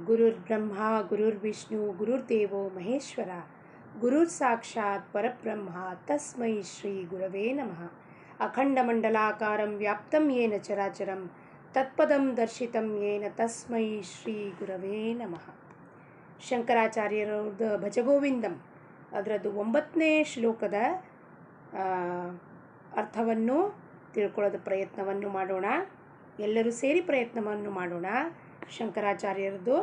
ಗುರುರ್ಬ್ರಹ್ಮ ಗುರುರ್ವಿಷ್ಣು ಗುರುರ್ದೇವೋ ಮಹೇಶ್ವರ ಗುರುರ್ ಸಾಕ್ಷಾತ್ ಪರಬ್ರಹ್ಮ ತಸ್ಮೈ ಶ್ರೀ ಗುರವೇ ನಮಃ. ಅಖಂಡಮಂಡಲಾಕಾರಂ ವ್ಯಾಪ್ತಂ ಯೇನ ಚರಾಚರಂ ತತ್ಪದಂ ದರ್ಶಿತಂ ಯೇನ ತಸ್ಮೈ ಶ್ರೀ ಗುರವೇ ನಮಃ. ಶಂಕರಾಚಾರ್ಯರದ ಭಜಗೋವಿಂದಂ ಅದರದ್ದು 9ನೇ ಶ್ಲೋಕದ ಅರ್ಥವನ್ನು ತಿಳ್ಕೊಳ್ಳೋದ ಪ್ರಯತ್ನವನ್ನು ಮಾಡೋಣ. ಎಲ್ಲರೂ ಸೇರಿ ಪ್ರಯತ್ನವನ್ನು ಮಾಡೋಣ. ಶಂಕರಾಚಾರ್ಯರದು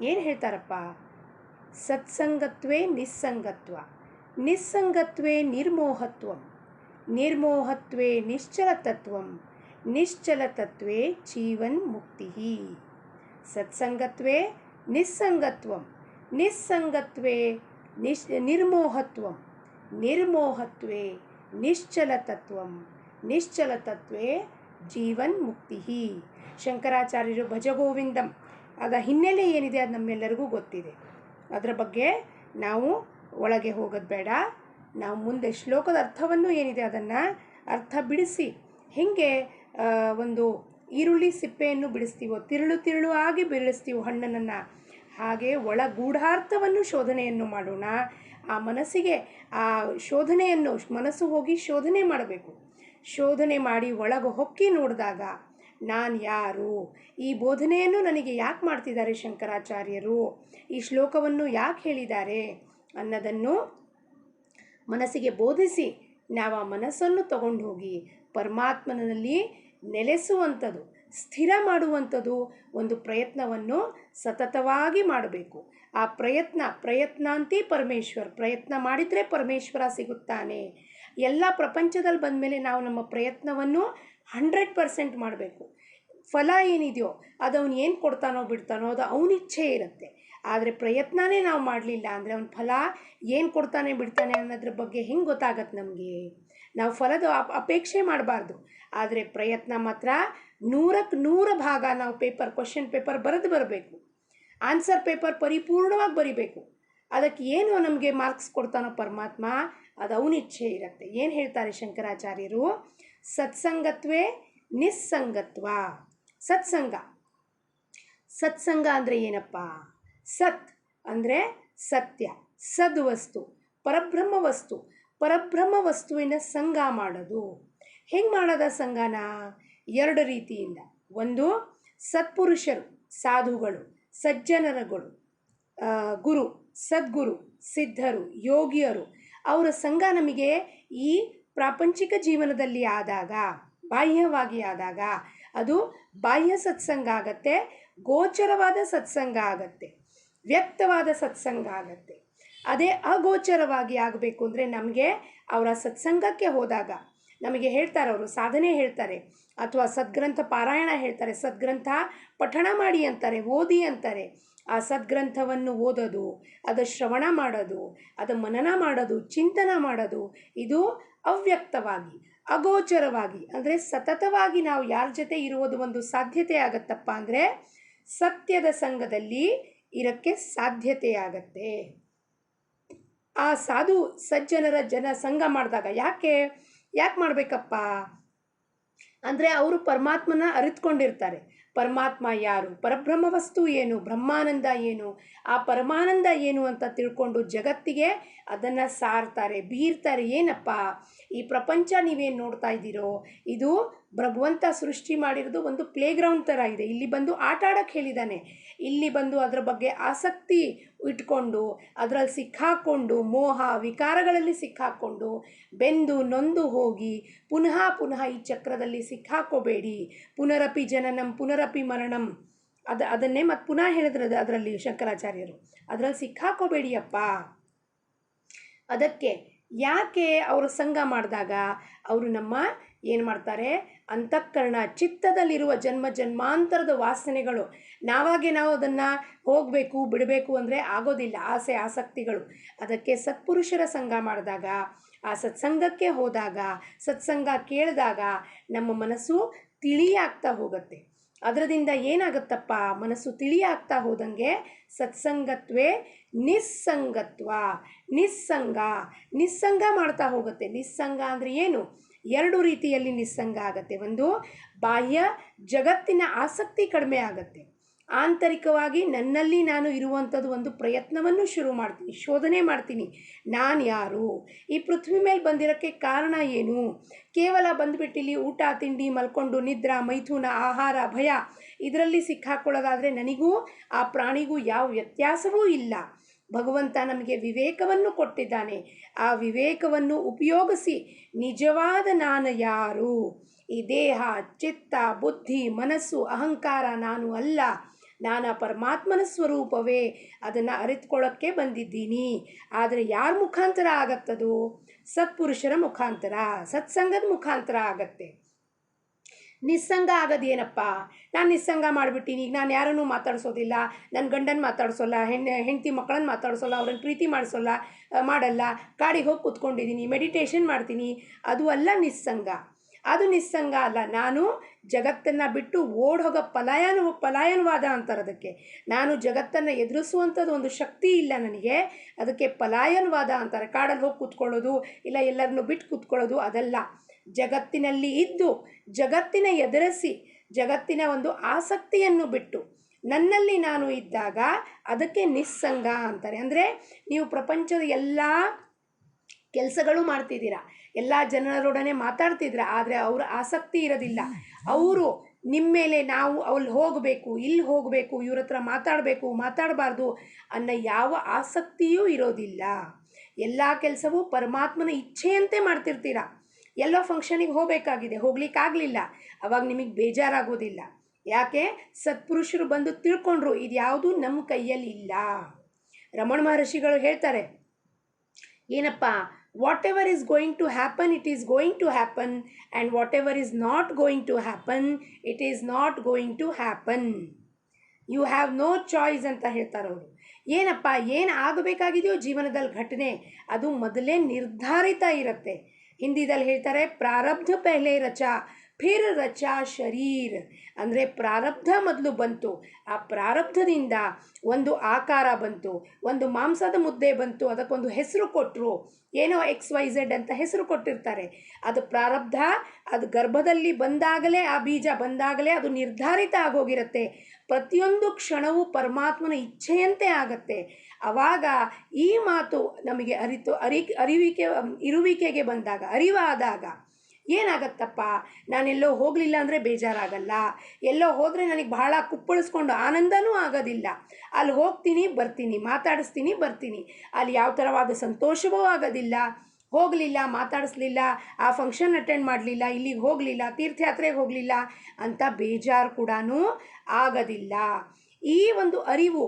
ಏನು ಹೇಳ್ತಾರಪ್ಪ? ಸತ್ಸಂಗತ್ವೇ ನಿಸ್ಸಂಗತ್ವ, ನಿಸ್ಸಂಗತ್ವೇ ನಿರ್ಮೋಹತ್ವಂ, ನಿರ್ಮೋಹತ್ವೇ ನಿಶ್ಚಲತತ್ವಂ, ನಿಶ್ಚಲತತ್ವೇ ಜೀವನ್ ಮುಕ್ತಿ. ಸತ್ಸಂಗತ್ವೇ ನಿಸ್ಸಂಗತ್ವಂ, ನಿಸ್ಸಂಗತ್ವೇ ನಿರ್ಮೋಹತ್ವಂ, ನಿರ್ಮೋಹತ್ವೇ ನಿಶ್ಚಲತತ್ವಂ, ನಿಶ್ಚಲತತ್ವೇ ಜೀವನ್ ಮುಕ್ತಿ. ಶಂಕರಾಚಾರ್ಯರು ಭಜಗೋವಿಂದಂ ಅದರ ಹಿನ್ನೆಲೆ ಏನಿದೆ ಅದು ನಮ್ಮೆಲ್ಲರಿಗೂ ಗೊತ್ತಿದೆ. ಅದರ ಬಗ್ಗೆ ನಾವು ಒಳಗೆ ಹೋಗೋದು ಬೇಡ. ನಾವು ಮುಂದೆ ಶ್ಲೋಕದ ಅರ್ಥವನ್ನು ಏನಿದೆ ಅದನ್ನು ಅರ್ಥ ಬಿಡಿಸಿ ಹೇಗೆ ಒಂದು ಈರುಳ್ಳಿ ಸಿಪ್ಪೆಯನ್ನು ಬಿಡಿಸ್ತೀವೋ, ತಿರುಳು ತಿರುಳು ಆಗಿ ಬಿಡಿಸ್ತೀವೋ ಹಣ್ಣನ್ನು, ಹಾಗೆ ಒಳ ಗೂಢಾರ್ಥವನ್ನು ಶೋಧನೆಯನ್ನು ಮಾಡೋಣ. ಆ ಮನಸ್ಸಿಗೆ ಆ ಶೋಧನೆಯನ್ನು ಮನಸ್ಸು ಹೋಗಿ ಶೋಧನೆ ಮಾಡಬೇಕು. ಶೋಧನೆ ಮಾಡಿ ಒಳಗೆ ಹೊಕ್ಕಿ ನೋಡಿದಾಗ ನಾನು ಯಾರು, ಈ ಬೋಧನೆಯನ್ನು ನನಗೆ ಯಾಕೆ ಮಾಡ್ತಿದ್ದಾರೆ ಶಂಕರಾಚಾರ್ಯರು, ಈ ಶ್ಲೋಕವನ್ನು ಯಾಕೆ ಹೇಳಿದ್ದಾರೆ ಅನ್ನೋದನ್ನು ಮನಸ್ಸಿಗೆ ಬೋಧಿಸಿ ನಾವು ಆ ಮನಸ್ಸನ್ನು ತಗೊಂಡು ಹೋಗಿ ಪರಮಾತ್ಮನಲ್ಲಿ ನೆಲೆಸುವಂಥದ್ದು, ಸ್ಥಿರ ಮಾಡುವಂಥದ್ದು ಒಂದು ಪ್ರಯತ್ನವನ್ನು ಸತತವಾಗಿ ಮಾಡಬೇಕು. ಆ ಪ್ರಯತ್ನಾಂತಿ ಪರಮೇಶ್ವರ್, ಪ್ರಯತ್ನ ಮಾಡಿದರೆ ಪರಮೇಶ್ವರ ಸಿಗುತ್ತಾನೆ. ಎಲ್ಲ ಪ್ರಪಂಚದಲ್ಲಿ ಬಂದ ಮೇಲೆ ನಾವು ನಮ್ಮ ಪ್ರಯತ್ನವನ್ನು 100% ಮಾಡಬೇಕು. ಫಲ ಏನಿದೆಯೋ ಅದು ಅವನು ಏನು ಕೊಡ್ತಾನೋ ಬಿಡ್ತಾನೋ ಅದು ಅವನಿಚ್ಛೆ ಇರುತ್ತೆ. ಆದರೆ ಪ್ರಯತ್ನನೇ ನಾವು ಮಾಡಲಿಲ್ಲ ಅಂದರೆ ಅವನ ಫಲ ಏನು ಕೊಡ್ತಾನೆ ಬಿಡ್ತಾನೆ ಅನ್ನೋದ್ರ ಬಗ್ಗೆ ಹೆಂಗೆ ಗೊತ್ತಾಗತ್ತೆ ನಮಗೆ? ನಾವು ಫಲದ ಅಪೇಕ್ಷೆ ಮಾಡಬಾರ್ದು. ಆದರೆ ಪ್ರಯತ್ನ ಮಾತ್ರ 100ಕ್ಕೆ 100 ಭಾಗ ನಾವು ಕ್ವಶನ್ ಪೇಪರ್ ಬರೆದು ಬರಬೇಕು. ಆನ್ಸರ್ ಪೇಪರ್ ಪರಿಪೂರ್ಣವಾಗಿ ಬರಿಬೇಕು. ಅದಕ್ಕೆ ಏನು ನಮಗೆ ಮಾರ್ಕ್ಸ್ ಕೊಡ್ತಾನೋ ಪರಮಾತ್ಮ ಅದು ಅವನಿಚ್ಛೆ ಇರುತ್ತೆ. ಏನು ಹೇಳ್ತಾರೆ ಶಂಕರಾಚಾರ್ಯರು? ಸತ್ಸಂಗತ್ವೇ ನಿಸ್ಸಂಗತ್ವ. ಸತ್ಸಂಗ, ಸತ್ಸಂಗ ಅಂದರೆ ಏನಪ್ಪ? ಸತ್ ಅಂದರೆ ಸತ್ಯ, ಸದ್ವಸ್ತು, ಪರಬ್ರಹ್ಮ ವಸ್ತು, ಪರಬ್ರಹ್ಮ ವಸ್ತುವಿನ ಸಂಗ ಮಾಡೋದು. ಹೆಂಗೆ ಮಾಡೋದ ಸಂಗನ? 2 ರೀತಿಯಿಂದ. ಒಂದು, ಸತ್ಪುರುಷರು, ಸಾಧುಗಳು, ಸಜ್ಜನರುಗಳು, ಗುರು, ಸದ್ಗುರು, ಸಿದ್ಧರು, ಯೋಗಿಯರು, ಅವರ ಸಂಘ ನಮಗೆ ಈ ಪ್ರಾಪಂಚಿಕ ಜೀವನದಲ್ಲಿ ಆದಾಗ, ಬಾಹ್ಯವಾಗಿ ಆದಾಗ ಅದು ಬಾಹ್ಯ ಸತ್ಸಂಗ ಆಗತ್ತೆ, ಗೋಚರವಾದ ಸತ್ಸಂಗ ಆಗತ್ತೆ, ವ್ಯಕ್ತವಾದ ಸತ್ಸಂಗ ಆಗತ್ತೆ. ಅದೇ ಅಗೋಚರವಾಗಿ ಆಗಬೇಕು ಅಂದರೆ ನಮಗೆ ಅವರ ಸತ್ಸಂಗಕ್ಕೆ ಹೋದಾಗ ನಮಗೆ ಹೇಳ್ತಾರೆ, ಅವರು ಸಾಧನೆ ಹೇಳ್ತಾರೆ, ಅಥವಾ ಸದ್ಗ್ರಂಥ ಪಾರಾಯಣ ಹೇಳ್ತಾರೆ, ಸದ್ಗ್ರಂಥ ಪಠಣ ಮಾಡಿ ಅಂತಾರೆ, ಓದಿ ಅಂತಾರೆ. ಆ ಸದ್ಗ್ರಂಥವನ್ನು ಓದೋದು, ಅದು ಶ್ರವಣ ಮಾಡೋದು, ಅದು ಮನನ ಮಾಡೋದು, ಚಿಂತನ ಮಾಡೋದು, ಇದು ಅವ್ಯಕ್ತವಾಗಿ, ಅಗೋಚರವಾಗಿ ಅಂದರೆ ಸತತವಾಗಿ ನಾವು ಯಾರ ಜೊತೆ ಇರುವುದು ಒಂದು ಸಾಧ್ಯತೆ ಆಗತ್ತಪ್ಪ ಅಂದರೆ ಸತ್ಯದ ಸಂಘದಲ್ಲಿ ಇರೋಕ್ಕೆ ಸಾಧ್ಯತೆ ಆಗತ್ತೆ. ಆ ಸಾಧು ಸಜ್ಜನರ ಸಂಘ ಮಾಡಿದಾಗ ಯಾಕೆ ಮಾಡಬೇಕಪ್ಪ ಅಂದರೆ ಅವರು ಪರಮಾತ್ಮನ ಅರಿತುಕೊಂಡಿರ್ತಾರೆ. ಪರಮಾತ್ಮ ಯಾರು, ಪರಬ್ರಹ್ಮ ವಸ್ತು ಏನು, ಬ್ರಹ್ಮಾನಂದ ಏನು, ಆ ಪರಮಾನಂದ ಏನು ಅಂತ ತಿಳ್ಕೊಂಡು ಜಗತ್ತಿಗೆ ಅದನ್ನು ಸಾರ್ತಾರೆ, ಬೀರ್ತಾರೆ. ಏನಪ್ಪ ಈ ಪ್ರಪಂಚ ನೀವೇನು ನೋಡ್ತಾ ಇದ್ದೀರೋ ಇದು ಭಗವಂತ ಸೃಷ್ಟಿ ಮಾಡಿರೋದು ಒಂದು ಪ್ಲೇಗ್ರೌಂಡ್ ಥರ ಇದೆ. ಇಲ್ಲಿ ಬಂದು ಆಟ ಆಡೋಕ್ಕೆ ಹೇಳಿದ್ದಾನೆ. ಇಲ್ಲಿ ಬಂದು ಅದರ ಬಗ್ಗೆ ಆಸಕ್ತಿ ಇಟ್ಕೊಂಡು ಅದರಲ್ಲಿ ಸಿಕ್ಕಾಕ್ಕೊಂಡು ಮೋಹ ವಿಕಾರಗಳಲ್ಲಿ ಸಿಕ್ಕಾಕ್ಕೊಂಡು ಬೆಂದು ನೊಂದು ಹೋಗಿ ಪುನಃ ಈ ಚಕ್ರದಲ್ಲಿ ಸಿಕ್ಕಾಕೋಬೇಡಿ. ಪುನರಪಿ ಜನನಂ ಪುನರಪಿ ಮರಣಂ ಅದನ್ನೇ ಮತ್ತೆ ಪುನಃ ಹೇಳಿದ್ರೆ ಅದರಲ್ಲಿ ಶಂಕರಾಚಾರ್ಯರು, ಅದರಲ್ಲಿ ಸಿಕ್ಕಾಕೋಬೇಡಿಯಪ್ಪ. ಅದಕ್ಕೆ ಯಾಕೆ ಅವರು ಸಂಘ ಮಾಡಿದಾಗ ಅವರು ನಮ್ಮ ಏನು ಮಾಡ್ತಾರೆ, ಅಂತಃಕರಣ ಚಿತ್ತದಲ್ಲಿರುವ ಜನ್ಮ ಜನ್ಮಾಂತರದ ವಾಸನೆಗಳು ನಾವು ಅದನ್ನು ಹೋಗಬೇಕು ಬಿಡಬೇಕು ಅಂದರೆ ಆಗೋದಿಲ್ಲ. ಆಸೆ ಆಸಕ್ತಿಗಳು. ಅದಕ್ಕೆ ಸತ್ಪುರುಷರ ಸಂಘ ಮಾಡಿದಾಗ, ಆ ಸತ್ಸಂಗಕ್ಕೆ ಹೋದಾಗ, ಸತ್ಸಂಗ ಕೇಳಿದಾಗ ನಮ್ಮ ಮನಸ್ಸು ತಿಳಿಯಾಗ್ತಾ ಹೋಗುತ್ತೆ. ಅದರಿಂದ ಏನಾಗುತ್ತಪ್ಪ, ಮನಸ್ಸು ತಿಳಿಯಾಗ್ತಾ ಹೋದಂಗೆ ಸತ್ಸಂಗತ್ವೇ ನಿಸ್ಸಂಗತ್ವ, ನಿಸ್ಸಂಗ ಮಾಡ್ತಾ ಹೋಗುತ್ತೆ. ನಿಸ್ಸಂಗ ಅಂದರೆ ಏನು? ಎರಡು ರೀತಿಯಲ್ಲಿ ನಿಸ್ಸಂಗ ಆಗತ್ತೆ. ಒಂದು, ಬಾಹ್ಯ ಜಗತ್ತಿನ ಆಸಕ್ತಿ ಕಡಿಮೆ ಆಗತ್ತೆ. ಆಂತರಿಕವಾಗಿ ನನ್ನಲ್ಲಿ ನಾನು ಇರುವಂಥದ್ದು ಒಂದು ಪ್ರಯತ್ನವನ್ನು ಶುರು ಮಾಡ್ತೀನಿ, ಶೋಧನೆ ಮಾಡ್ತೀನಿ. ನಾನು ಯಾರು, ಈ ಪೃಥ್ವಿ ಮೇಲೆ ಬಂದಿರೋಕ್ಕೆ ಕಾರಣ ಏನು? ಕೇವಲ ಬಂದುಬಿಟ್ಟಿಲ್ಲಿ ಊಟ ತಿಂಡಿ ಮಲ್ಕೊಂಡು ನಿದ್ರಾ ಮೈಥುನ ಆಹಾರ ಭಯ ಇದರಲ್ಲಿ ಸಿಕ್ಕಾಕೊಳ್ಳೋದಾದರೆ ನನಗೂ ಆ ಪ್ರಾಣಿಗೂ ಯಾವ ವ್ಯತ್ಯಾಸವೂ ಇಲ್ಲ. ಭಗವಂತ ನಮಗೆ ವಿವೇಕವನ್ನು ಕೊಟ್ಟಿದ್ದಾನೆ. ಆ ವಿವೇಕವನ್ನು ಉಪಯೋಗಿಸಿ ನಿಜವಾದ ನಾನು ಯಾರು, ಈ ದೇಹ ಚಿತ್ತ ಬುದ್ಧಿ ಮನಸ್ಸು ಅಹಂಕಾರ ನಾನು ಅಲ್ಲ, ನಾನು ಪರಮಾತ್ಮನ ಸ್ವರೂಪವೇ, ಅದನ್ನು ಅರಿತುಕೊಳ್ಳೋಕ್ಕೆ ಬಂದಿದ್ದೀನಿ. ಆದರೆ ಯಾರ ಮುಖಾಂತರ ಆಗತ್ತದು? ಸತ್ಪುರುಷರ ಮುಖಾಂತರ, ಸತ್ಸಂಗದ ಮುಖಾಂತರ ಆಗತ್ತೆ. ನಿಸ್ಸಂಗ ಆಗೋದೇನಪ್ಪ? ನಾನು ನಿಸ್ಸಂಗ ಮಾಡಿಬಿಟ್ಟಿನಿ, ಈಗ ನಾನು ಯಾರನ್ನೂ ಮಾತಾಡಿಸೋದಿಲ್ಲ, ನನ್ನ ಗಂಡನ ಮಾತಾಡಿಸೋಲ್ಲ, ಹೆಂಡತಿ ಮಕ್ಕಳನ್ನ ಮಾತಾಡಿಸೋಲ್ಲ, ಅವ್ರನ್ನ ಪ್ರೀತಿ ಮಾಡಲ್ಲ, ಕಾಡಿಗೆ ಹೋಗಿ ಕೂತ್ಕೊಂಡಿದ್ದೀನಿ, ಮೆಡಿಟೇಷನ್ ಮಾಡ್ತೀನಿ. ಅದು ಅಲ್ಲ ನಿಸ್ಸಂಗ. ಅದು ನಿಸ್ಸಂಗ ಅಲ್ಲ. ನಾನು ಜಗತ್ತನ್ನು ಬಿಟ್ಟು ಹೋಗೋ ಪಲಾಯನವಾದ ಅಂತಾರೆ ಅದಕ್ಕೆ. ನಾನು ಜಗತ್ತನ್ನು ಎದುರಿಸುವಂಥದ್ದು ಒಂದು ಶಕ್ತಿ ಇಲ್ಲ ನನಗೆ, ಅದಕ್ಕೆ ಪಲಾಯನವಾದ ಅಂತಾರೆ. ಕಾಡಲ್ಲಿ ಹೋಗಿ ಕೂತ್ಕೊಳ್ಳೋದು, ಇಲ್ಲ ಎಲ್ಲರನ್ನೂ ಬಿಟ್ಟು ಕೂತ್ಕೊಳ್ಳೋದು ಅದಲ್ಲ. ಜಗತ್ತಿನಲ್ಲಿ ಇದ್ದು ಜಗತ್ತಿನ ಎದುರಿಸಿ ಜಗತ್ತಿನ ಒಂದು ಆಸಕ್ತಿಯನ್ನು ಬಿಟ್ಟು ನನ್ನಲ್ಲಿ ನಾನು ಇದ್ದಾಗ ಅದಕ್ಕೆ ನಿಸ್ಸಂಗ ಅಂತಾರೆ. ಅಂದರೆ ನೀವು ಪ್ರಪಂಚದ ಎಲ್ಲ ಕೆಲಸಗಳು ಮಾಡ್ತಿದ್ದೀರಾ, ಎಲ್ಲ ಜನರೊಡನೆ ಮಾತಾಡ್ತಿದ್ದೀರಾ, ಆದರೆ ಅವರ ಆಸಕ್ತಿ ಇರೋದಿಲ್ಲ. ಅವರು ನಿಮ್ಮ ಮೇಲೆ ನಾವು ಅಲ್ಲಿ ಹೋಗಬೇಕು, ಇಲ್ಲಿ ಹೋಗಬೇಕು, ಇವ್ರ ಹತ್ರ ಮಾತಾಡಬಾರ್ದು ಅನ್ನೋ ಯಾವ ಆಸಕ್ತಿಯೂ ಇರೋದಿಲ್ಲ. ಎಲ್ಲ ಕೆಲಸವೂ ಪರಮಾತ್ಮನ ಇಚ್ಛೆಯಂತೆ ಮಾಡ್ತಿರ್ತೀರ. ಎಲ್ಲೋ ಫಂಕ್ಷನಿಗೆ ಹೋಗಬೇಕಾಗಿದೆ, ಹೋಗ್ಲಿಕ್ಕಾಗಲಿಲ್ಲ, ಅವಾಗ ನಿಮಗೆ ಬೇಜಾರಾಗೋದಿಲ್ಲ. ಯಾಕೆ? ಸತ್ಪುರುಷರು ಬಂದು ತಿಳ್ಕೊಂಡ್ರು ಇದು ಯಾವುದು ನಮ್ಮ ಕೈಯಲ್ಲಿ ಇಲ್ಲ. ರಮಣ ಮಹರ್ಷಿಗಳು ಹೇಳ್ತಾರೆ ಏನಪ್ಪ, whatever is going to happen it is going to happen, and whatever is not going to happen it is not going to happen. You have no choice ಅಂತ ಹೇಳ್ತಾರೆ ಅವರು. ಏನಪ್ಪ, ಏನು ಆಗಬೇಕಾಗಿದೆಯೋ ಜೀವನದಲ್ಲಿ ಘಟನೆ ಅದು ಮೊದಲೇ ನಿರ್ಧಾರಿತ ಇರುತ್ತೆ. ಹಿಂದಿದಲ್ಲಿ ಹೇಳ್ತಾರೆ ಪ್ರಾರಬ್ಧ ಪೆಹ್ಲೆ ರಚಾ ಫಿರ್ ರಚಾ ಶರೀರ್. ಅಂದರೆ ಪ್ರಾರಬ್ಧ ಮೊದಲು ಬಂತು, ಆ ಪ್ರಾರಬ್ಧದಿಂದ ಒಂದು ಆಕಾರ ಬಂತು, ಒಂದು ಮಾಂಸದ ಮುದ್ದೆ ಬಂತು, ಅದಕ್ಕೊಂದು ಹೆಸರು ಕೊಟ್ಟರು, ಏನೋ XYZ ಅಂತ ಹೆಸರು ಕೊಟ್ಟಿರ್ತಾರೆ. ಅದು ಪ್ರಾರಬ್ಧ, ಅದು ಗರ್ಭದಲ್ಲಿ ಬಂದಾಗಲೇ, ಆ ಬೀಜ ಬಂದಾಗಲೇ ಅದು ನಿರ್ಧಾರಿತ ಆಗೋಗಿರುತ್ತೆ. ಪ್ರತಿಯೊಂದು ಕ್ಷಣವೂ ಪರಮಾತ್ಮನ ಇಚ್ಛೆಯಂತೆ ಆಗತ್ತೆ. ಆವಾಗ ಈ ಮಾತು ನಮಗೆ ಇರುವಿಕೆಗೆ ಬಂದಾಗ, ಅರಿವಾದಾಗ ಏನಾಗತ್ತಪ್ಪ, ನಾನೆಲ್ಲೋ ಹೋಗಲಿಲ್ಲ ಅಂದರೆ ಬೇಜಾರಾಗಲ್ಲ, ಎಲ್ಲೋ ಹೋದರೆ ನನಗೆ ಬಹಳ ಕುಪ್ಪಳಿಸ್ಕೊಂಡು ಆನಂದನೂ ಆಗೋದಿಲ್ಲ. ಅಲ್ಲಿ ಹೋಗ್ತೀನಿ ಬರ್ತೀನಿ, ಮಾತಾಡಿಸ್ತೀನಿ ಬರ್ತೀನಿ, ಅಲ್ಲಿ ಯಾವ ಥರವಾದ ಸಂತೋಷವೂ ಆಗೋದಿಲ್ಲ. ಹೋಗಲಿಲ್ಲ, ಮಾತಾಡಿಸ್ಲಿಲ್ಲ, ಆ ಫಂಕ್ಷನ್ ಅಟೆಂಡ್ ಮಾಡಲಿಲ್ಲ, ಇಲ್ಲಿಗೆ ಹೋಗಲಿಲ್ಲ, ತೀರ್ಥಯಾತ್ರೆಗೆ ಹೋಗಲಿಲ್ಲ ಅಂತ ಬೇಜಾರು ಕೂಡ ಆಗೋದಿಲ್ಲ. ಈ ಒಂದು ಅರಿವು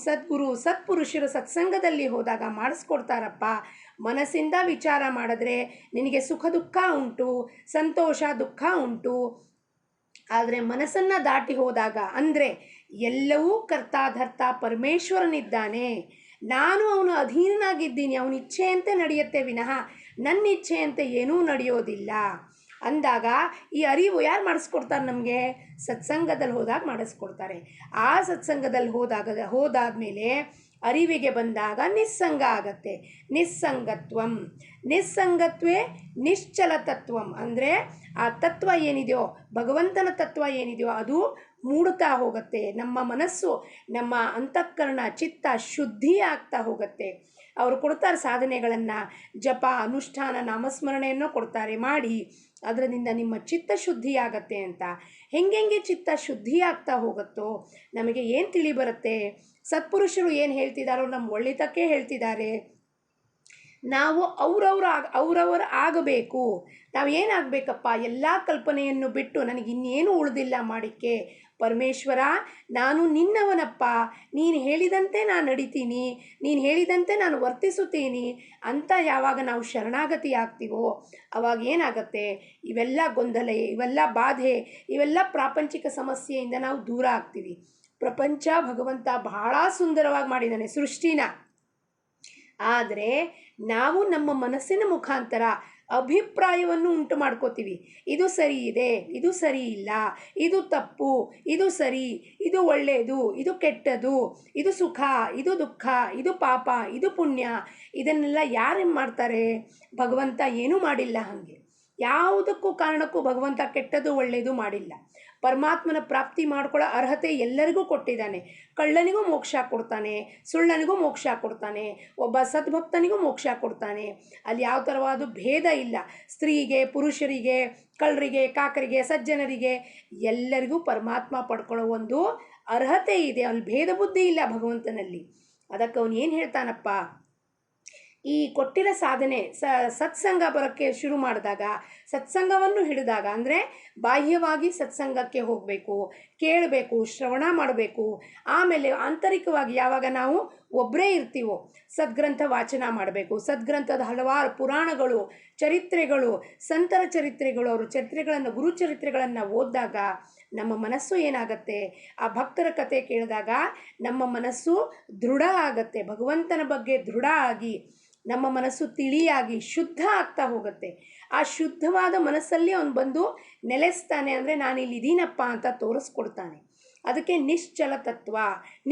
ಸದ್ಗುರು ಸತ್ಪುರುಷರು ಸತ್ಸಂಗದಲ್ಲಿ ಹೋದಾಗ ಮಾಡಿಸ್ಕೊಡ್ತಾರಪ್ಪ. ಮನಸ್ಸಿಂದ ವಿಚಾರ ಮಾಡಿದ್ರೆ ನಿನಗೆ ಸುಖ ದುಃಖ ಉಂಟು, ಸಂತೋಷ ದುಃಖ ಉಂಟು. ಆದರೆ ಮನಸ್ಸನ್ನು ದಾಟಿ ಹೋದಾಗ, ಅಂದರೆ ಎಲ್ಲವೂ ಕರ್ತಾಧರ್ತ ಪರಮೇಶ್ವರನಿದ್ದಾನೆ, ನಾನು ಅವನು ಅಧೀನನಾಗಿದ್ದೀನಿ, ಅವನ ಇಚ್ಛೆಯಂತೆ ನಡೆಯುತ್ತೆ ವಿನಃ ನನ್ನ ಇಚ್ಛೆಯಂತೆ ಏನೂ ನಡೆಯೋದಿಲ್ಲ ಅಂದಾಗ ಈ ಅರಿವು ಯಾರು ಮಾಡಿಸ್ಕೊಡ್ತಾರೆ ನಮಗೆ? ಸತ್ಸಂಗದಲ್ಲಿ ಹೋದಾಗ ಮಾಡಿಸ್ಕೊಡ್ತಾರೆ. ಆ ಸತ್ಸಂಗದಲ್ಲಿ ಹೋದಾದ್ಮೇಲೆ ಅರಿವಿಗೆ ಬಂದಾಗ ನಿಸ್ಸಂಗ ಆಗತ್ತೆ. ನಿಸ್ಸಂಗತ್ವೇ ನಿಶ್ಚಲ ತತ್ವಂ. ಅಂದರೆ ಆ ತತ್ವ ಏನಿದೆಯೋ, ಭಗವಂತನ ತತ್ವ ಏನಿದೆಯೋ ಅದು ಮೂಡುತ್ತಾ ಹೋಗುತ್ತೆ. ನಮ್ಮ ಮನಸ್ಸು, ನಮ್ಮ ಅಂತಃಕರಣ ಚಿತ್ತ ಶುದ್ಧಿ ಆಗ್ತಾ ಹೋಗುತ್ತೆ. ಅವರು ಕೊಡ್ತಾರೆ ಸಾಧನೆಗಳನ್ನು, ಜಪ ಅನುಷ್ಠಾನ ನಾಮಸ್ಮರಣೆಯನ್ನು ಕೊಡ್ತಾರೆ, ಮಾಡಿ ಅದರಿಂದ ನಿಮ್ಮ ಚಿತ್ತ ಶುದ್ಧಿ ಆಗತ್ತೆ ಅಂತ. ಹೆಂಗೆ ಚಿತ್ತ ಶುದ್ಧಿ ಆಗ್ತಾ ಹೋಗುತ್ತೋ ನಮಗೆ ಏನು ತಿಳಿ ಬರುತ್ತೆ? ಸತ್ಪುರುಷರು ಏನು ಹೇಳ್ತಿದ್ದಾರೋ ನಮ್ಮ ಒಳ್ಳೆತಕ್ಕೆ ಹೇಳ್ತಿದ್ದಾರೆ. ನಾವು ಅವರವರ ಆಗಬೇಕು. ನಾವು ಏನಾಗಬೇಕಪ್ಪ, ಎಲ್ಲ ಕಲ್ಪನೆಯನ್ನು ಬಿಟ್ಟು ನನಗೆ ಇನ್ನೇನು ಉಳಿದಿಲ್ಲ ಮಾಡಿಕ್ಕೆ, ಪರಮೇಶ್ವರ ನಾನು ನಿನ್ನವನಪ್ಪ, ನೀನು ಹೇಳಿದಂತೆ ನಾನು ನಡಿತೀನಿ, ನೀನು ಹೇಳಿದಂತೆ ನಾನು ವರ್ತಿಸುತ್ತೀನಿ ಅಂತ ಯಾವಾಗ ನಾವು ಶರಣಾಗತಿ ಆಗ್ತೀವೋ ಅವಾಗ ಏನಾಗುತ್ತೆ, ಇವೆಲ್ಲ ಗೊಂದಲ, ಇವೆಲ್ಲ ಬಾಧೆ, ಇವೆಲ್ಲ ಪ್ರಾಪಂಚಿಕ ಸಮಸ್ಯೆಯಿಂದ ನಾವು ದೂರ ಆಗ್ತೀವಿ. ಪ್ರಪಂಚ ಭಗವಂತ ಬಹಳ ಸುಂದರವಾಗಿ ಮಾಡಿದ್ದಾನೆ ಸೃಷ್ಟಿನ. ಆದರೆ ನಾವು ನಮ್ಮ ಮನಸ್ಸಿನ ಮುಖಾಂತರ ಅಭಿಪ್ರಾಯವನ್ನು ಉಂಟು ಮಾಡ್ಕೋತೀವಿ. ಇದು ಸರಿ ಇದೆ, ಇದು ಸರಿ ಇಲ್ಲ, ಇದು ತಪ್ಪು, ಇದು ಸರಿ, ಇದು ಒಳ್ಳೆಯದು, ಇದು ಕೆಟ್ಟದು, ಇದು ಸುಖ, ಇದು ದುಃಖ, ಇದು ಪಾಪ, ಇದು ಪುಣ್ಯ. ಇದನ್ನೆಲ್ಲ ಯಾರು ಮಾಡ್ತಾರೆ? ಭಗವಂತ ಏನೂ ಮಾಡಿಲ್ಲ ಹಾಗೆ. ಯಾವುದಕ್ಕೂ ಕಾರಣಕ್ಕೂ ಭಗವಂತ ಕೆಟ್ಟದ್ದು ಒಳ್ಳೆಯದು ಮಾಡಿಲ್ಲ. ಪರಮಾತ್ಮನ ಪ್ರಾಪ್ತಿ ಮಾಡ್ಕೊಳ್ಳೋ ಅರ್ಹತೆ ಎಲ್ಲರಿಗೂ ಕೊಟ್ಟಿದ್ದಾನೆ. ಕಳ್ಳನಿಗೂ ಮೋಕ್ಷ ಕೊಡ್ತಾನೆ, ಸುಳ್ಳನಿಗೂ ಮೋಕ್ಷ ಕೊಡ್ತಾನೆ, ಒಬ್ಬ ಸದ್ಭಕ್ತನಿಗೂ ಮೋಕ್ಷ ಕೊಡ್ತಾನೆ. ಅಲ್ಲಿ ಯಾವ ಥರವಾದ ಭೇದ ಇಲ್ಲ. ಸ್ತ್ರೀಗೆ, ಪುರುಷರಿಗೆ, ಕಳ್ಳರಿಗೆ, ಕಾಕರಿಗೆ, ಸಜ್ಜನರಿಗೆ ಎಲ್ಲರಿಗೂ ಪರಮಾತ್ಮ ಪಡ್ಕೊಳ್ಳೋ ಒಂದು ಅರ್ಹತೆ ಇದೆ. ಅಲ್ಲಿ ಭೇದ ಬುದ್ಧಿ ಇಲ್ಲ ಭಗವಂತನಲ್ಲಿ. ಅದಕ್ಕೆ ಅವನು ಏನು ಹೇಳ್ತಾನಪ್ಪ, ಈ ಕೊಟ್ಟಿರೋ ಸಾಧನೆ ಸತ್ಸಂಗ ಬರೋಕ್ಕೆ ಶುರು ಮಾಡಿದಾಗ, ಸತ್ಸಂಗವನ್ನು ಹಿಡಿದಾಗ, ಅಂದರೆ ಬಾಹ್ಯವಾಗಿ ಸತ್ಸಂಗಕ್ಕೆ ಹೋಗಬೇಕು, ಕೇಳಬೇಕು, ಶ್ರವಣ ಮಾಡಬೇಕು. ಆಮೇಲೆ ಆಂತರಿಕವಾಗಿ ಯಾವಾಗ ನಾವು ಒಬ್ಬರೇ ಇರ್ತೀವೋ ಸದ್ಗ್ರಂಥ ವಾಚನ ಮಾಡಬೇಕು. ಸದ್ಗ್ರಂಥದ ಹಲವಾರು ಪುರಾಣಗಳು, ಚರಿತ್ರೆಗಳು, ಸಂತರ ಚರಿತ್ರೆಗಳು, ಅವರು ಚರಿತ್ರೆಗಳನ್ನು, ಗುರುಚರಿತ್ರೆಗಳನ್ನು ಓದಿದಾಗ ನಮ್ಮ ಮನಸ್ಸು ಏನಾಗತ್ತೆ, ಆ ಭಕ್ತರ ಕತೆ ಕೇಳಿದಾಗ ನಮ್ಮ ಮನಸ್ಸು ದೃಢ ಆಗತ್ತೆ. ಭಗವಂತನ ಬಗ್ಗೆ ದೃಢ ಆಗಿ ನಮ್ಮ ಮನಸ್ಸು ತಿಳಿಯಾಗಿ ಶುದ್ಧ ಆಗ್ತಾ ಹೋಗುತ್ತೆ. ಆ ಶುದ್ಧವಾದ ಮನಸ್ಸಲ್ಲಿ ಅವನು ಬಂದು ನೆಲೆಸ್ತಾನೆ. ಅಂದರೆ ನಾನಿಲ್ಲಿ ಇದೀನಪ್ಪ ಅಂತ ತೋರಿಸ್ಕೊಡ್ತಾನೆ. ಅದಕ್ಕೆ ನಿಶ್ಚಲ ತತ್ವ.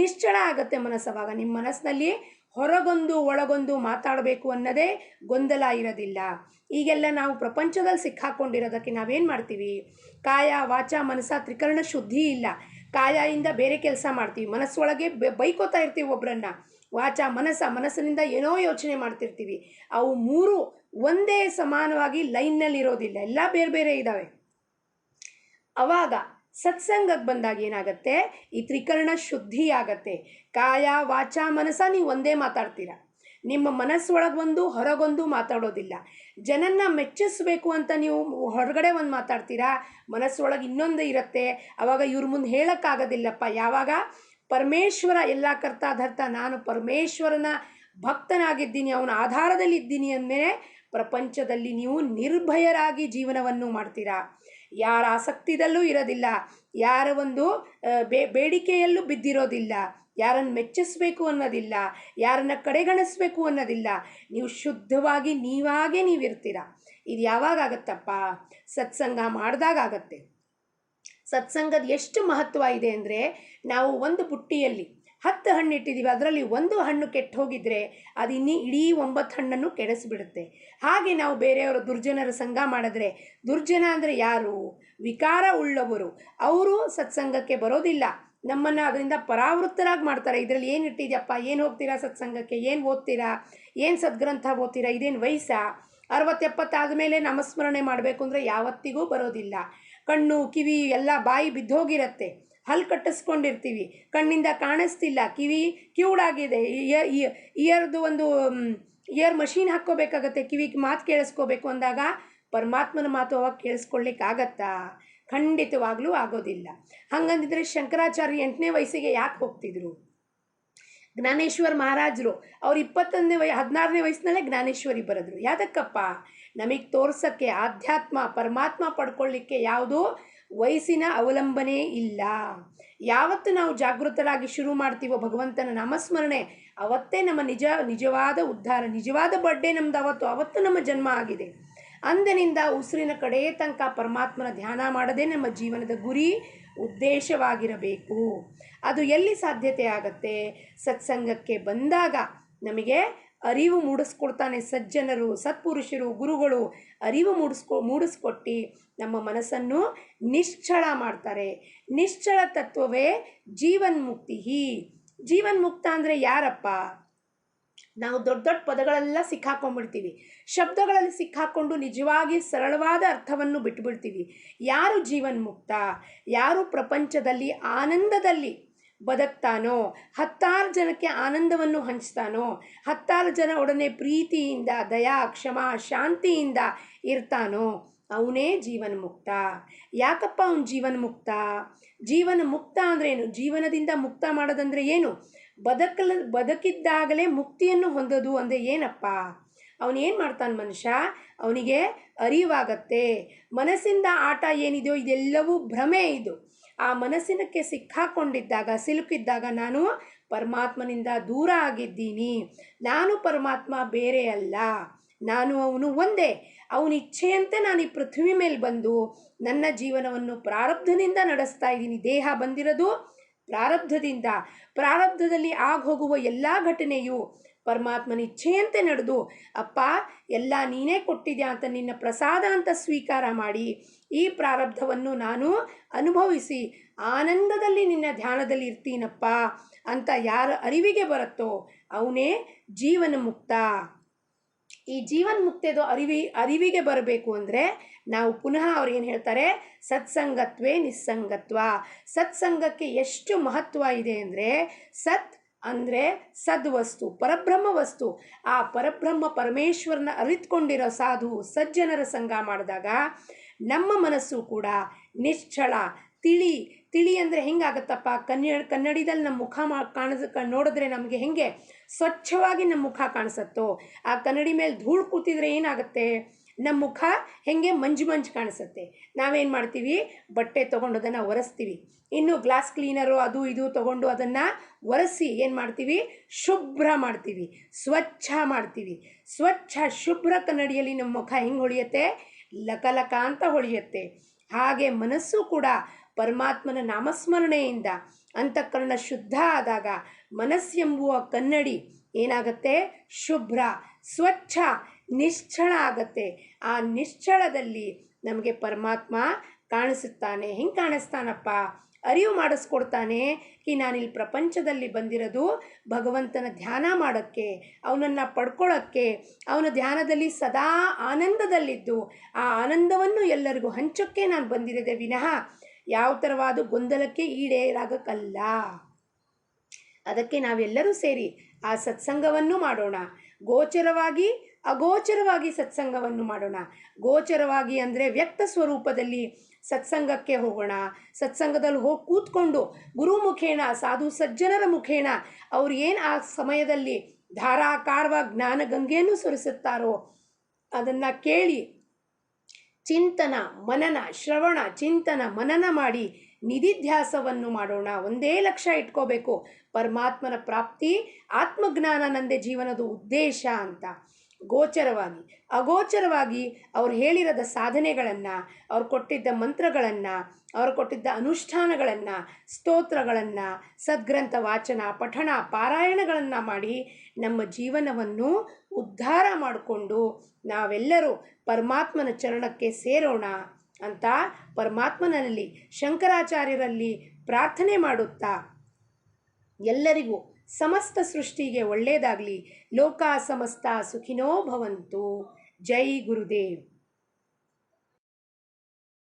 ನಿಶ್ಚಳ ಆಗುತ್ತೆ ಮನಸ್ಸವಾಗ. ನಿಮ್ಮ ಮನಸ್ಸಿನಲ್ಲಿ ಹೊರಗೊಂದು ಒಳಗೊಂದು ಮಾತಾಡಬೇಕು ಅನ್ನೋದೇ ಗೊಂದಲ ಇರೋದಿಲ್ಲ. ಈಗೆಲ್ಲ ನಾವು ಪ್ರಪಂಚದಲ್ಲಿ ಸಿಕ್ಕಾಕೊಂಡಿರೋದಕ್ಕೆ ನಾವೇನು ಮಾಡ್ತೀವಿ, ಕಾಯ ವಾಚ ಮನಸ್ಸ ತ್ರಿಕರಣ ಶುದ್ಧಿ ಇಲ್ಲ. ಕಾಯಿಂದ ಬೇರೆ ಕೆಲಸ ಮಾಡ್ತೀವಿ, ಮನಸ್ಸೊಳಗೆ ಬೈಕೋತಾ ಇರ್ತೀವಿ ಒಬ್ಬರನ್ನ. ವಾಚ ಮನಸ್ಸಿನಿಂದ ಏನೋ ಯೋಚನೆ ಮಾಡ್ತಿರ್ತೀವಿ. ಅವು ಮೂರು ಒಂದೇ ಸಮಾನವಾಗಿ ಲೈನ್ನಲ್ಲಿರೋದಿಲ್ಲ, ಎಲ್ಲ ಬೇರೆ ಬೇರೆ ಇದ್ದಾವೆ. ಅವಾಗ ಸತ್ಸಂಗಕ್ಕೆ ಬಂದಾಗ ಏನಾಗುತ್ತೆ, ಈ ತ್ರಿಕರಣ ಶುದ್ಧಿ ಆಗತ್ತೆ. ಕಾಯ ವಾಚ ಮನಸ್ಸ ನೀವು ಒಂದೇ ಮಾತಾಡ್ತೀರ. ನಿಮ್ಮ ಮನಸ್ಸೊಳಗೆ ಒಂದು ಹೊರಗೊಂದು ಮಾತಾಡೋದಿಲ್ಲ. ಜನನ್ನ ಮೆಚ್ಚಿಸ್ಬೇಕು ಅಂತ ನೀವು ಹೊರಗಡೆ ಒಂದು ಮಾತಾಡ್ತೀರಾ, ಮನಸ್ಸೊಳಗೆ ಇನ್ನೊಂದು ಇರುತ್ತೆ. ಆವಾಗ ಇವ್ರ ಮುಂದೆ ಹೇಳೋಕ್ಕಾಗೋದಿಲ್ಲಪ್ಪ. ಯಾವಾಗ ಪರಮೇಶ್ವರ ಎಲ್ಲ ಕರ್ತಾಧರ್ತ, ನಾನು ಪರಮೇಶ್ವರನ ಭಕ್ತನಾಗಿದ್ದೀನಿ, ಅವನ ಆಧಾರದಲ್ಲಿ ಇದ್ದೀನಿ ಅಂದಮೇಲೆ ಪ್ರಪಂಚದಲ್ಲಿ ನೀವು ನಿರ್ಭಯರಾಗಿ ಜೀವನವನ್ನು ಮಾಡ್ತೀರಾ. ಯಾರ ಆಸಕ್ತಿದಲ್ಲೂ ಇರೋದಿಲ್ಲ, ಯಾರ ಒಂದು ಬೇಡಿಕೆಯಲ್ಲೂ ಬಿದ್ದಿರೋದಿಲ್ಲ, ಯಾರನ್ನು ಮೆಚ್ಚಿಸ್ಬೇಕು ಅನ್ನೋದಿಲ್ಲ, ಯಾರನ್ನು ಕಡೆಗಣಿಸ್ಬೇಕು ಅನ್ನೋದಿಲ್ಲ. ನೀವು ಶುದ್ಧವಾಗಿ ನೀವಿರ್ತೀರ. ಇದು ಯಾವಾಗ ಆಗತ್ತಪ್ಪ, ಸತ್ಸಂಗ ಮಾಡಿದಾಗ ಆಗತ್ತೆ. ಸತ್ಸಂಗದ ಎಷ್ಟು ಮಹತ್ವ ಇದೆ ಅಂದರೆ, ನಾವು ಒಂದು ಬುಟ್ಟಿಯಲ್ಲಿ 10 ಹಣ್ಣು ಇಟ್ಟಿದ್ದೀವಿ, ಅದರಲ್ಲಿ ಒಂದು ಹಣ್ಣು ಕೆಟ್ಟು ಹೋಗಿದ್ರೆ ಅದು ಇಡೀ 9 ಹಣ್ಣನ್ನು ಕೆಡಿಸ್ಬಿಡುತ್ತೆ. ಹಾಗೆ ನಾವು ಬೇರೆಯವರ ದುರ್ಜನರ ಸಂಘ ಮಾಡಿದ್ರೆ, ದುರ್ಜನ ಅಂದರೆ ಯಾರು, ವಿಕಾರ ಉಳ್ಳವರು, ಅವರು ಸತ್ಸಂಗಕ್ಕೆ ಬರೋದಿಲ್ಲ. ನಮ್ಮನ್ನು ಅದರಿಂದ ಪರಾವೃತ್ತರಾಗಿ ಮಾಡ್ತಾರೆ. ಇದರಲ್ಲಿ ಏನು ಇಟ್ಟಿದ್ಯಪ್ಪ, ಏನು ಹೋಗ್ತೀರಾ ಸತ್ಸಂಗಕ್ಕೆ, ಏನು ಓದ್ತೀರಾ, ಏನು ಸದ್ಗ್ರಂಥ ಓದ್ತೀರಾ, ಇದೇನು ವಯಸ್ಸಾ, 60-70 ಆದಮೇಲೆ ನಾಮಸ್ಮರಣೆ ಮಾಡಬೇಕು ಅಂದರೆ ಯಾವತ್ತಿಗೂ ಬರೋದಿಲ್ಲ. ಕಣ್ಣು ಕಿವಿ ಎಲ್ಲ ಬಾಯಿ ಬಿದ್ದೋಗಿರತ್ತೆ, ಹಲ್ಲು ಕಟ್ಟಿಸ್ಕೊಂಡಿರ್ತೀವಿ, ಕಣ್ಣಿಂದ ಕಾಣಿಸ್ತಿಲ್ಲ, ಕಿವಿ ಕಿವುಡಾಗಿದೆ, ಇಯರ್ದು ಒಂದು ಇಯರ್ ಮಷೀನ್ ಹಾಕ್ಕೋಬೇಕಾಗತ್ತೆ, ಕಿವಿಗೆ ಮಾತು ಕೇಳಿಸ್ಕೋಬೇಕು ಅಂದಾಗ ಪರಮಾತ್ಮನ ಮಾತು ಅವಾಗ ಕೇಳಿಸ್ಕೊಳ್ಳಿಕ್ಕಾಗತ್ತಾ? ಖಂಡಿತವಾಗ್ಲೂ ಆಗೋದಿಲ್ಲ. ಹಾಗಂದಿದ್ರೆ ಶಂಕರಾಚಾರ್ಯ 8ನೇ ವಯಸ್ಸಿಗೆ ಯಾಕೆ ಹೋಗ್ತಿದ್ರು? ಜ್ಞಾನೇಶ್ವರ ಮಹಾರಾಜರು ಅವ್ರು 16ನೇ ವಯಸ್ಸಿನಲ್ಲೇ ಜ್ಞಾನೇಶ್ವರಿ ಬರೆದ್ರು. ಯಾದಕ್ಕಪ್ಪ? ನಮಗೆ ತೋರ್ಸೋಕ್ಕೆ ಆಧ್ಯಾತ್ಮ ಪರಮಾತ್ಮ ಪಡ್ಕೊಳ್ಳಿಕ್ಕೆ ಯಾವುದೂ ವಯಸ್ಸಿನ ಅವಲಂಬನೆ ಇಲ್ಲ. ಯಾವತ್ತು ನಾವು ಜಾಗೃತರಾಗಿ ಶುರು ಮಾಡ್ತೀವೋ ಭಗವಂತನ ನಾಮಸ್ಮರಣೆ, ಅವತ್ತೇ ನಮ್ಮ ನಿಜವಾದ ಉದ್ಧಾರ, ನಿಜವಾದ ಬರ್ಡೇ ನಮ್ದು ಅವತ್ತು ನಮ್ಮ ಜನ್ಮ ಆಗಿದೆ. ಅಂದಿನಿಂದ ಉಸಿರಿನ ಕಡೆ ತನಕ ಪರಮಾತ್ಮನ ಧ್ಯಾನ ಮಾಡೋದೇ ನಮ್ಮ ಜೀವನದ ಗುರಿ, ಉದ್ದೇಶವಾಗಿರಬೇಕು. ಅದು ಎಲ್ಲಿ ಸಾಧ್ಯತೆ ಆಗತ್ತೆ? ಸತ್ಸಂಗಕ್ಕೆ ಬಂದಾಗ ನಮಗೆ ಅರಿವು ಮೂಡಿಸ್ಕೊಡ್ತಾನೆ. ಸಜ್ಜನರು, ಸತ್ಪುರುಷರು, ಗುರುಗಳು ಅರಿವು ಮೂಡಿಸ್ಕೊಟ್ಟು ನಮ್ಮ ಮನಸ್ಸನ್ನು ನಿಶ್ಚಳ ಮಾಡ್ತಾರೆ. ನಿಶ್ಚಳ ತತ್ವವೇ ಜೀವನ್ಮುಕ್ತಿ. ಜೀವನ್ಮುಕ್ತ ಅಂದರೆ ಯಾರಪ್ಪ? ನಾವು ದೊಡ್ಡ ದೊಡ್ಡ ಪದಗಳೆಲ್ಲ ಸಿಕ್ಕಾಕೊಂಡ್ಬಿಡ್ತೀವಿ, ಶಬ್ದಗಳಲ್ಲಿ ಸಿಕ್ಕಾಕೊಂಡು ನಿಜವಾಗಿ ಸರಳವಾದ ಅರ್ಥವನ್ನು ಬಿಟ್ಟುಬಿಡ್ತೀವಿ. ಯಾರು ಜೀವನ್ಮುಕ್ತ? ಯಾರು ಪ್ರಪಂಚದಲ್ಲಿ ಆನಂದದಲ್ಲಿ ಬದುಕ್ತಾನೋ, 10 ಜನಕ್ಕೆ ಆನಂದವನ್ನು ಹಂಚ್ತಾನೋ, 10 ಜನ ಒಡನೆ ಪ್ರೀತಿಯಿಂದ, ದಯಾ, ಕ್ಷಮಾ, ಶಾಂತಿಯಿಂದ ಇರ್ತಾನೋ, ಅವನೇ ಜೀವನ್ಮುಕ್ತ. ಯಾಕಪ್ಪ ಅವನು ಜೀವನ್ಮುಕ್ತ? ಜೀವನ ಮುಕ್ತ ಅಂದ್ರೇನು? ಜೀವನದಿಂದ ಮುಕ್ತ ಮಾಡೋದಂದರೆ ಏನು? ಬದುಕಿದ್ದಾಗಲೇ ಮುಕ್ತಿಯನ್ನು ಹೊಂದೋದು ಅಂದರೆ ಏನಪ್ಪ? ಅವನೇನು ಮಾಡ್ತಾನೆ ಮನುಷ್ಯ? ಅವನಿಗೆ ಅರಿವಾಗತ್ತೆ. ಮನಸ್ಸಿಂದ ಆಟ ಏನಿದೆಯೋ ಇದೆಲ್ಲವೂ ಭ್ರಮೆ. ಇದು ಆ ಮನಸ್ಸಿನಕ್ಕೆ ಸಿಲುಕಿದ್ದಾಗ ನಾನು ಪರಮಾತ್ಮನಿಂದ ದೂರ ಆಗಿದ್ದೀನಿ, ನಾನು ಪರಮಾತ್ಮ ಬೇರೆ ಅಲ್ಲ, ನಾನು ಅವನು ಒಂದೇ, ಅವನ ಇಚ್ಛೆಯಂತೆ ನಾನು ಈ ಪೃಥ್ವಿ ಮೇಲೆ ಬಂದು ನನ್ನ ಜೀವನವನ್ನು ಪ್ರಾರಬ್ಧದಿಂದ ನಡೆಸ್ತಾ ಇದ್ದೀನಿ. ದೇಹ ಬಂದಿರೋದು ಪ್ರಾರಬ್ಧದಿಂದ. ಪ್ರಾರಬ್ಧದಲ್ಲಿ ಆಗೋಗುವ ಎಲ್ಲ ಘಟನೆಯು ಪರಮಾತ್ಮನ ಇಚ್ಛೆಯಂತೆ ನಡೆದು, ಅಪ್ಪ ಎಲ್ಲ ನೀನೇ ಕೊಟ್ಟಿದ್ಯಾ ಅಂತ ನಿನ್ನ ಪ್ರಸಾದ ಅಂತ ಸ್ವೀಕಾರ ಮಾಡಿ ಈ ಪ್ರಾರಬ್ಧವನ್ನು ನಾನು ಅನುಭವಿಸಿ ಆನಂದದಲ್ಲಿ ನಿನ್ನ ಧ್ಯಾನದಲ್ಲಿ ಇರ್ತೀನಪ್ಪ ಅಂತ ಯಾರ ಅರಿವಿಗೆ ಬರುತ್ತೋ ಅವನೇ ಜೀವನ ಮುಕ್ತ. ಈ ಜೀವನ್ ಮುಕ್ತಿದು ಅರಿವಿಗೆ ಬರಬೇಕು ಅಂದರೆ ನಾವು ಪುನಃ ಅವ್ರು ಏನು ಹೇಳ್ತಾರೆ, ಸತ್ಸಂಗತ್ವೇ ನಿಸ್ಸಂಗತ್ವ. ಸತ್ಸಂಗಕ್ಕೆ ಎಷ್ಟು ಮಹತ್ವ ಇದೆ ಅಂದರೆ, ಸತ್ ಅಂದರೆ ಸದ್ವಸ್ತು, ಪರಬ್ರಹ್ಮ ವಸ್ತು. ಆ ಪರಬ್ರಹ್ಮ ಪರಮೇಶ್ವರನ ಅರಿತುಕೊಂಡಿರೋ ಸಾಧು ಸಜ್ಜನರ ಸಂಗ ಮಾಡಿದಾಗ ನಮ್ಮ ಮನಸ್ಸು ಕೂಡ ನಿಶ್ಚಳ, ತಿಳಿ ಅಂದರೆ ಹೆಂಗಾಗತ್ತಪ್ಪ, ಕನ್ನಡಿದಲ್ಲಿ ನಮ್ಮ ಮುಖ ನೋಡಿದ್ರೆ ನಮಗೆ ಹೆಂಗೆ ಸ್ವಚ್ಛವಾಗಿ ನಮ್ಮ ಮುಖ ಕಾಣಿಸುತ್ತೋ, ಆ ಕನ್ನಡಿ ಮೇಲೆ ಧೂಳು ಕೂತಿದ್ರೆ ಏನಾಗುತ್ತೆ, ನಮ್ಮ ಮುಖ ಹೆಂಗೆ ಮಂಜು ಕಾಣಿಸುತ್ತೆ. ನಾವೇನು ಮಾಡ್ತೀವಿ, ಬಟ್ಟೆ ತೊಗೊಂಡು ಅದನ್ನು ಒರೆಸ್ತೀವಿ, ಇನ್ನು ಗ್ಲಾಸ್ ಕ್ಲೀನರು ಅದು ಇದು ತೊಗೊಂಡು ಅದನ್ನು ಒರೆಸಿ ಏನು ಮಾಡ್ತೀವಿ, ಶುಭ್ರ ಮಾಡ್ತೀವಿ, ಸ್ವಚ್ಛ ಮಾಡ್ತೀವಿ. ಸ್ವಚ್ಛ ಶುಭ್ರ ಕನ್ನಡಿಯಲ್ಲಿ ನಮ್ಮ ಮುಖ ಹೆಂಗೆ ಹೊಳೆಯುತ್ತೆ, ಲಕಲಕ ಅಂತ ಹೊಳೆಯುತ್ತೆ. ಹಾಗೆ ಮನಸ್ಸು ಕೂಡ ಪರಮಾತ್ಮನ ನಾಮಸ್ಮರಣೆಯಿಂದ ಅಂತಃಕರಣ ಶುದ್ಧ ಆದಾಗ ಮನಸ್ಸೆಂಬುವ ಕನ್ನಡಿ ಏನಾಗುತ್ತೆ, ಶುಭ್ರ, ಸ್ವಚ್ಛ, ನಿಶ್ಚಳ ಆಗತ್ತೆ. ಆ ನಿಶ್ಚಳದಲ್ಲಿ ನಮಗೆ ಪರಮಾತ್ಮ ಕಾಣಿಸುತ್ತಾನೆ. ಹೆಂಗೆ ಕಾಣಿಸ್ತಾನಪ್ಪ, ಅರಿವು ಮಾಡಿಸ್ಕೊಡ್ತಾನೆ. ನಾನಿಲ್ಲಿ ಪ್ರಪಂಚದಲ್ಲಿ ಬಂದಿರೋದು ಭಗವಂತನ ಧ್ಯಾನ ಮಾಡೋಕ್ಕೆ, ಅವನನ್ನು ಪಡ್ಕೊಳ್ಳೋಕ್ಕೆ, ಅವನ ಧ್ಯಾನದಲ್ಲಿ ಸದಾ ಆನಂದದಲ್ಲಿದ್ದು ಆ ಆನಂದವನ್ನು ಎಲ್ಲರಿಗೂ ಹಂಚೋಕ್ಕೆ ನಾನು ಬಂದಿರೋದೆ ವಿನಃ ಯಾವ ಥರವಾದ ಗೊಂದಲಕ್ಕೆ ಈಡೇರಾಗಕ್ಕಲ್ಲ. ಅದಕ್ಕೆ ನಾವೆಲ್ಲರೂ ಸೇರಿ ಆ ಸತ್ಸಂಗವನ್ನು ಮಾಡೋಣ. ಗೋಚರವಾಗಿ ಅಗೋಚರವಾಗಿ ಸತ್ಸಂಗವನ್ನು ಮಾಡೋಣ. ಗೋಚರವಾಗಿ ಅಂದರೆ ವ್ಯಕ್ತ ಸ್ವರೂಪದಲ್ಲಿ ಸತ್ಸಂಗಕ್ಕೆ ಹೋಗೋಣ. ಸತ್ಸಂಗದಲ್ಲಿ ಹೋಗಿ ಕೂತ್ಕೊಂಡು ಗುರು ಮುಖೇನ, ಸಾಧು ಸಜ್ಜನರ ಮುಖೇನ ಅವ್ರು ಏನು ಆ ಸಮಯದಲ್ಲಿ ಧಾರಾಕಾರವಾಗಿ ಜ್ಞಾನ ಗಂಗೆಯನ್ನು ಸುರಿಸುತ್ತಾರೋ ಅದನ್ನು ಕೇಳಿ ಚಿಂತನ ಮನನ, ಶ್ರವಣ ಚಿಂತನ ಮನನ ಮಾಡಿ ನಿಧಿಧ್ಯಾಸವನ್ನು ಮಾಡೋಣ. ಒಂದೇ ಲಕ್ಷ್ಯ ಇಟ್ಕೋಬೇಕು, ಪರಮಾತ್ಮನ ಪ್ರಾಪ್ತಿ, ಆತ್ಮಜ್ಞಾನ ನಂದೇ ಜೀವನದ ಉದ್ದೇಶ ಅಂತ. ಗೋಚರವಾಗಿ ಅಗೋಚರವಾಗಿ ಅವ್ರು ಹೇಳಿರದ ಸಾಧನೆಗಳನ್ನು, ಅವ್ರು ಕೊಟ್ಟಿದ್ದ ಮಂತ್ರಗಳನ್ನು, ಅವ್ರು ಕೊಟ್ಟಿದ್ದ ಅನುಷ್ಠಾನಗಳನ್ನು, ಸ್ತೋತ್ರಗಳನ್ನು, ಸದ್ಗ್ರಂಥ ವಾಚನ, ಪಠಣ, ಪಾರಾಯಣಗಳನ್ನು ಮಾಡಿ ನಮ್ಮ ಜೀವನವನ್ನು ಉದ್ಧಾರ ಮಾಡಿಕೊಂಡು ನಾವೆಲ್ಲರೂ ಪರಮಾತ್ಮನ ಚರಣಕ್ಕೆ ಸೇರೋಣ ಅಂತ ಪರಮಾತ್ಮನಲ್ಲಿ ಶಂಕರಾಚಾರ್ಯರಲ್ಲಿ ಪ್ರಾರ್ಥನೆ ಮಾಡುತ್ತಾ ಎಲ್ಲರಿಗೂ ಸಮಸ್ತ ಸೃಷ್ಟಿಗೆ ಒಳ್ಳೆಯದಾಗಲಿ. ಲೋಕ ಸಮಸ್ತ ಸುಖಿನೋ ಭವಂತು. ಜೈ ಗುರುದೇವ್.